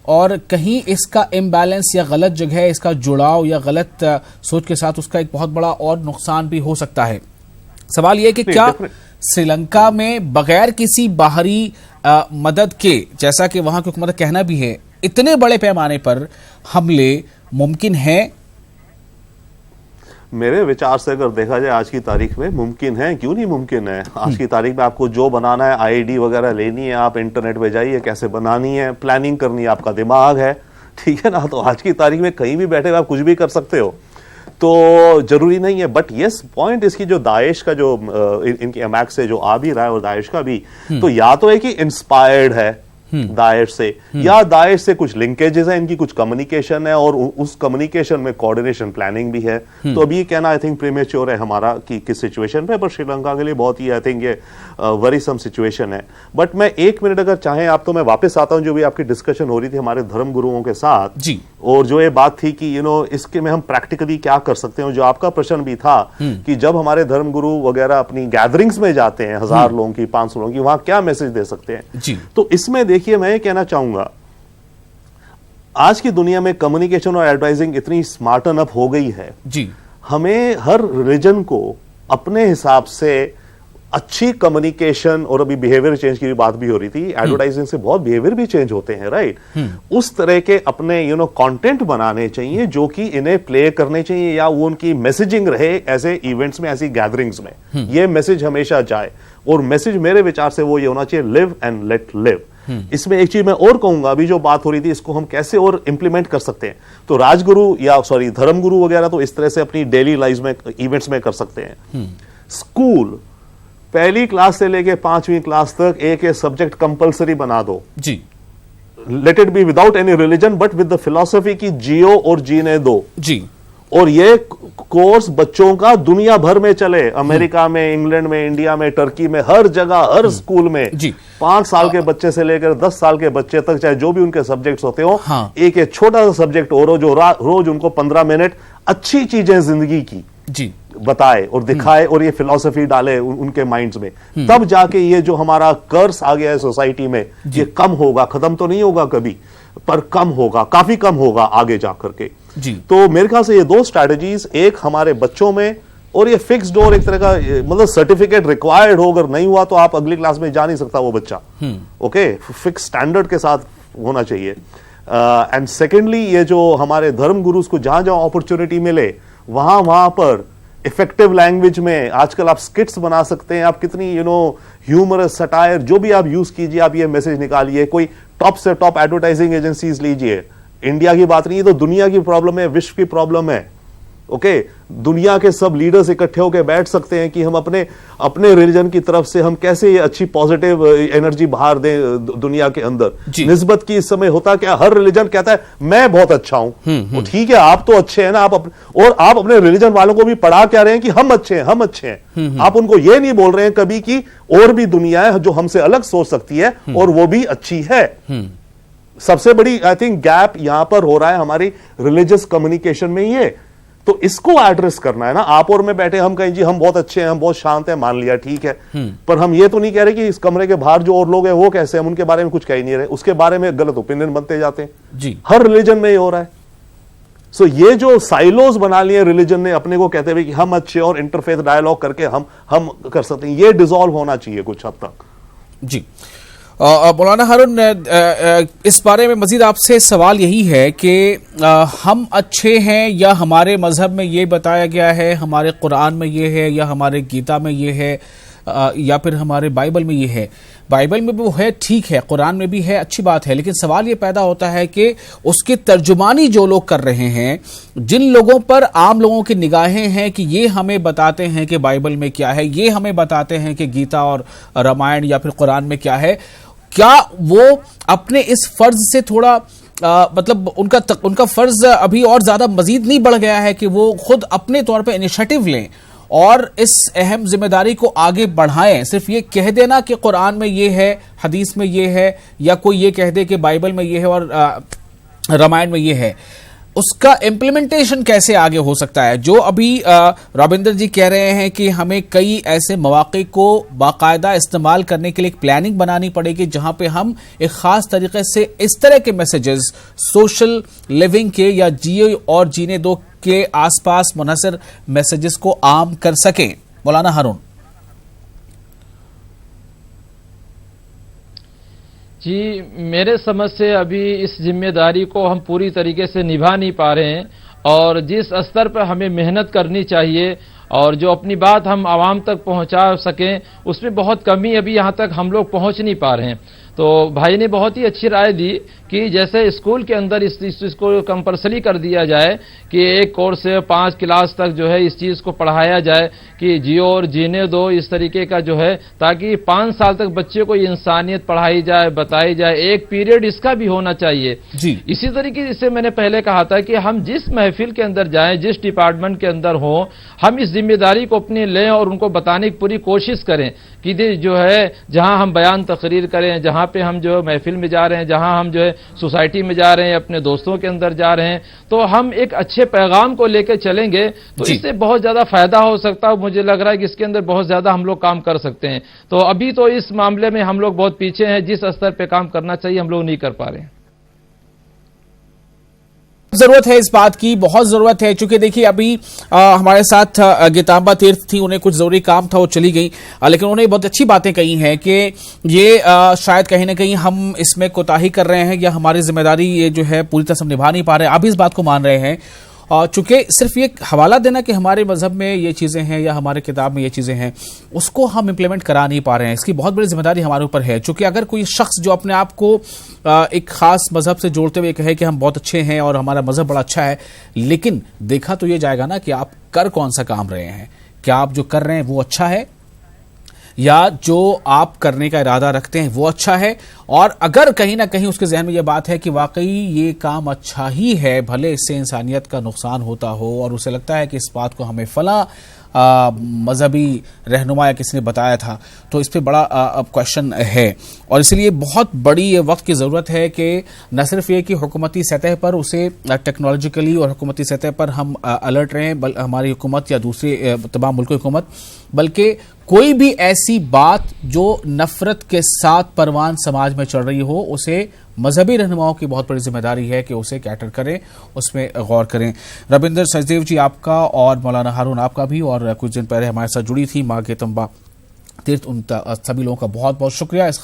और कहीं इसका इम्बैलेंस या गलत जगह इसका जुड़ाव या गलत सोच के साथ उसका एक बहुत बड़ा और नुकसान भी हो सकता है? सवाल यह कि क्या श्रीलंका में बगैर किसी बाहरी मदद के, जैसा कि वहां की हुकूमत का कहना भी है, इतने बड़े पैमाने पर हमले मुमकिन है? मेरे विचार से अगर देखा जाए आज की तारीख में मुमकिन है, क्यों नहीं मुमकिन है। आज की तारीख में आपको जो बनाना है, IED वगैरह लेनी है, आप इंटरनेट पे जाइए, कैसे बनानी है, प्लानिंग करनी है, आपका दिमाग है, ठीक है ना। तो आज की तारीख में कहीं भी बैठे आप कुछ भी कर सकते हो, तो जरूरी नहीं है। बट यस, पॉइंट इसकी जो दाइश का जो इनकी अमैक से जो आ भी रहा है और दाइश का भी, तो या तो है कि इंस्पायर्ड है दाइश से, या दाइश से कुछ लिंकेजेस है, इनकी कुछ कम्युनिकेशन है और उस कम्युनिकेशन में कोऑर्डिनेशन प्लानिंग भी है। तो अभी ये कहना आई थिंक प्रीमेच्योर है हमारा कि किस सिचुएशन पे, पर श्रीलंका के लिए बहुत ही आई थिंक ये वरीसम सिचुएशन है। बट मैं 1 मिनट अगर चाहें आप तो मैं वापस आता हूं जो भी आपकी डिस्कशन हो रही थी हमारे धर्म गुरुओं के साथ जी, और जो ये बात थी कि इसके में हम प्रैक्टिकली क्या कर सकते हैं। जो आपका प्रश्न भी था कि जब हमारे धर्म गुरु वगैरह अपनी गैदरिंग्स में जाते हैं 1000 लोगों की, 500 लोगों की, वहां क्या मैसेज दे सकते हैं जी। तो इसमें देखिए मैं ये कहना चाहूंगा, आज की दुनिया में कम्युनिकेशन और एडवर्टाइजिंग इतनी स्मार्टन अप हो गई है जी, हमें हर रिलीजन को अपने हिसाब से अच्छी कम्युनिकेशन, और अभी बिहेवियर चेंज की बात भी हो रही थी, एडवर्टाइजिंग से बहुत बिहेवियर भी चेंज होते हैं, राइट। उस तरह के अपने कंटेंट बनाने चाहिए जो कि इन्हें प्ले करने चाहिए, या वो उनकी मैसेजिंग रहे ऐसे इवेंट्स में, ऐसी गैदरिंग्स में, ये मैसेज हमेशा जाए। और मैसेज मेरे विचार से वो ये होना चाहिए, लिव एंड लेट लिव। इसमें एक चीज मैं और कहूंगा, अभी जो बात हो रही थी इसको हम कैसे और इंप्लीमेंट कर सकते हैं। तो राजगुरु या धर्मगुरु वगैरह तो इस तरह से अपनी डेली लाइफ में, इवेंट्स में कर सकते हैं। स्कूल पहली क्लास से लेके 5वीं क्लास तक एक सब्जेक्ट कंपलसरी बना दो जी, let it be without any religion but with the philosophy की जियो और जीने दो जी, और ये कोर्स बच्चों का दुनिया भर में चले, अमेरिका में, इंग्लैंड में, इंडिया में, टर्की में, हर जगह, हर स्कूल में 5 साल के बच्चे से लेकर 10 साल के बच्चे तक, चाहे जो भी उनके सब्जेक्ट्स होते हो, एक छोटा सा सब्जेक्ट हो जो रोज उनको 15 मिनट अच्छी चीजें जिंदगी की बताए और दिखाए और ये फिलॉसफी डाले उनके माइंड्स में, तब जाके ये जो हमारा कर्स आ गया है सोसाइटी में, ये कम होगा। खत्म तो नहीं होगा कभी, पर कम होगा, काफी कम होगा आगे जाकर के। तो मेरे ख्याल से ये 2 स्ट्रैटेजीज, एक हमारे बच्चों में, और ये फिक्स्ड और एक तरह का मतलब सर्टिफिकेट रिक्वायर्ड हो, अगर नहीं हुआ तो आप अगली क्लास में जा नहीं सकता वो बच्चा, ओके, फिक्स स्टैंडर्ड के साथ होना चाहिए। एंड सेकेंडली, ये जो हमारे धर्म गुरुज को जहां जहां अपॉर्चुनिटी मिले वहां पर इफेक्टिव लैंग्वेज में, आजकल आप स्किट्स बना सकते हैं, आप कितनी ह्यूमरस सटायर जो भी आप यूज कीजिए, आप ये मैसेज निकालिए। कोई टॉप से टॉप एडवर्टाइजिंग एजेंसीज लीजिए, इंडिया की बात नहीं है तो दुनिया की प्रॉब्लम है, विश्व की प्रॉब्लम है, ओके। दुनिया के सब लीडर्स इकट्ठे होकर बैठ सकते हैं कि हम अपने रिलीजन की तरफ से हम कैसे ये अच्छी पॉजिटिव एनर्जी बाहर दें दुनिया के अंदर। निस्बत की इस समय होता क्या, हर रिलीजन कहता है मैं बहुत अच्छा हूं, ठीक है, आप तो अच्छे हैं ना, और आप अपने रिलीजन वालों को भी पढ़ा क्या रहे हैं कि हम अच्छे हैं, हम अच्छे हैं। आप उनको ये नहीं बोल रहे हैं कभी कि और भी दुनिया है जो हमसे अलग सोच सकती है और वो भी अच्छी है। सबसे बड़ी आई थिंक गैप यहां पर हो रहा है हमारी रिलीजियस कम्युनिकेशन में ही है, तो इसको एड्रेस करना है ना। आप और मैं बैठे हम कहें जी हम बहुत अच्छे हैं, हम बहुत शांत हैं, मान लिया ठीक है, पर हम ये तो नहीं कह रहे कि इस कमरे के बाहर जो और लोग हैं वो कैसे, हम उनके बारे में कुछ कह ही नहीं रहे, उसके बारे में गलत ओपिनियन बनते जाते हैं जी। हर रिलीजन में ये हो रहा है। सो ये जो साइलोज बना लिए रिलीजन ने अपने को कहते हुए कि हम अच्छे, और इंटरफेथ डायलॉग करके हम कर सकते हैं, ये डिसॉल्व होना चाहिए कुछ हद तक जी। मौलाना हारून, इस बारे में मजीद आपसे सवाल यही है कि हम अच्छे हैं, या हमारे मजहब में ये बताया गया है, हमारे कुरान में ये है, या हमारे गीता में ये है, या फिर हमारे बाइबल में ये है। बाइबल में भी वो है, ठीक है, कुरान में भी है, अच्छी बात है, लेकिन सवाल ये पैदा होता है कि उसकी तर्जुमानी जो लोग कर रहे हैं, जिन लोगों पर आम लोगों की निगाहें हैं कि ये हमें बताते हैं कि बाइबल में क्या है, ये हमें बताते हैं कि गीता और रामायण या फिर कुरान में क्या है, क्या वो अपने इस फर्ज से थोड़ा मतलब उनका फर्ज अभी और ज्यादा मजीद नहीं बढ़ गया है कि वो खुद अपने तौर पे इनिशिएटिव लें और इस अहम जिम्मेदारी को आगे बढ़ाएं? सिर्फ ये कह देना कि कुरान में ये है, हदीस में ये है, या कोई ये कह दे कि बाइबल में ये है और रामायण में ये है, उसका इम्प्लीमेंटेशन कैसे आगे हो सकता है? जो अभी रविंदर जी कह रहे हैं कि हमें कई ऐसे मौके को बाकायदा इस्तेमाल करने के लिए एक प्लानिंग बनानी पड़ेगी जहां पे हम एक खास तरीके से इस तरह के मैसेजेस, सोशल लिविंग के या जिए और जीने दो के आसपास मुनहसर मैसेजेस को आम कर सकें। मौलाना हारून जी, मेरे समझ से अभी इस जिम्मेदारी को हम पूरी तरीके से निभा नहीं पा रहे हैं, और जिस स्तर पर हमें मेहनत करनी चाहिए और जो अपनी बात हम आवाम तक पहुंचा सकें, उसमें बहुत कमी अभी यहाँ तक हम लोग पहुंच नहीं पा रहे हैं। तो भाई ने बहुत ही अच्छी राय दी कि जैसे स्कूल के अंदर इस चीज़ को कंपल्सरी कर दिया जाए कि एक कोर्स से 5 क्लास तक जो है इस चीज़ को पढ़ाया जाए कि जियो और जीने दो, इस तरीके का जो है, ताकि 5 साल तक बच्चे को इंसानियत पढ़ाई जाए, बताई जाए, एक पीरियड इसका भी होना चाहिए जी। इसी तरीके से मैंने पहले कहा था कि हम जिस महफिल के अंदर जाएं, जिस डिपार्टमेंट के अंदर हो, हम इस जिम्मेदारी को अपनी लें और उनको बताने की पूरी कोशिश करें कि जो है जहां हम बयान तकरीर करें, जहां पे हम जो महफिल में जा रहे हैं, जहां हम जो है सोसाइटी में जा रहे हैं, अपने दोस्तों के अंदर जा रहे हैं, तो हम एक अच्छे पैगाम को लेकर चलेंगे तो इससे बहुत ज्यादा फायदा हो सकता है। मुझे लग रहा है कि इसके अंदर बहुत ज्यादा हम लोग काम कर सकते हैं। तो अभी तो इस मामले में हम लोग बहुत पीछे हैं, जिस स्तर पे काम करना चाहिए हम लोग नहीं कर पा रहे हैं। जरूरत है इस बात की, बहुत जरूरत है, क्योंकि देखिए अभी हमारे साथ गीतांबा तीर्थ थी, उन्हें कुछ जरूरी काम था, वो चली गई, लेकिन उन्होंने बहुत अच्छी बातें कही हैं कि ये शायद कहीं ना कहीं हम इसमें कोताही कर रहे हैं या हमारी जिम्मेदारी ये जो है पूरी तरह से निभा नहीं पा रहे हैं। आप इस बात को मान रहे हैं, चूंकि सिर्फ ये हवाला देना कि हमारे मजहब में ये चीज़ें हैं या हमारे किताब में ये चीज़ें हैं, उसको हम इम्प्लीमेंट करा नहीं पा रहे हैं। इसकी बहुत बड़ी जिम्मेदारी हमारे ऊपर है, चूंकि अगर कोई शख्स जो अपने आप को एक खास मजहब से जोड़ते हुए कहे कि हम बहुत अच्छे हैं और हमारा मजहब बड़ा अच्छा है, लेकिन देखा तो ये जाएगा ना कि आप कर कौन सा काम रहे हैं, क्या आप जो कर रहे हैं वो अच्छा है, या जो आप करने का इरादा रखते हैं वो अच्छा है, और अगर कहीं ना कहीं उसके जहन में ये बात है कि वाकई ये काम अच्छा ही है, भले इससे इंसानियत का नुकसान होता हो, और उसे लगता है कि इस बात को हमें फला मजहबी रहनुमा या किसी ने बताया था, तो इस पे बड़ा अब क्वेश्चन है। और इसलिए बहुत बड़ी ये वक्त की ज़रूरत है कि न सिर्फ ये कि हुकूमती सतह पर उसे टेक्नोलॉजिकली और हुकूमती सतह पर हम अलर्ट रहें, हमारी हुकूमत या दूसरी तमाम मुल्कों की हुकूमत, बल्कि कोई भी ऐसी बात जो नफरत के साथ परवान समाज में चल रही हो, उसे मजहबी रहनुमाओं की बहुत बड़ी जिम्मेदारी है कि उसे कैटर करें, उसमें गौर करें। रविंदर सचदेव जी आपका और मौलाना हारून आपका भी, और कुछ दिन पहले हमारे साथ जुड़ी थी माँ गेतम्बा तीर्थ, उन सभी लोगों का बहुत बहुत शुक्रिया। इस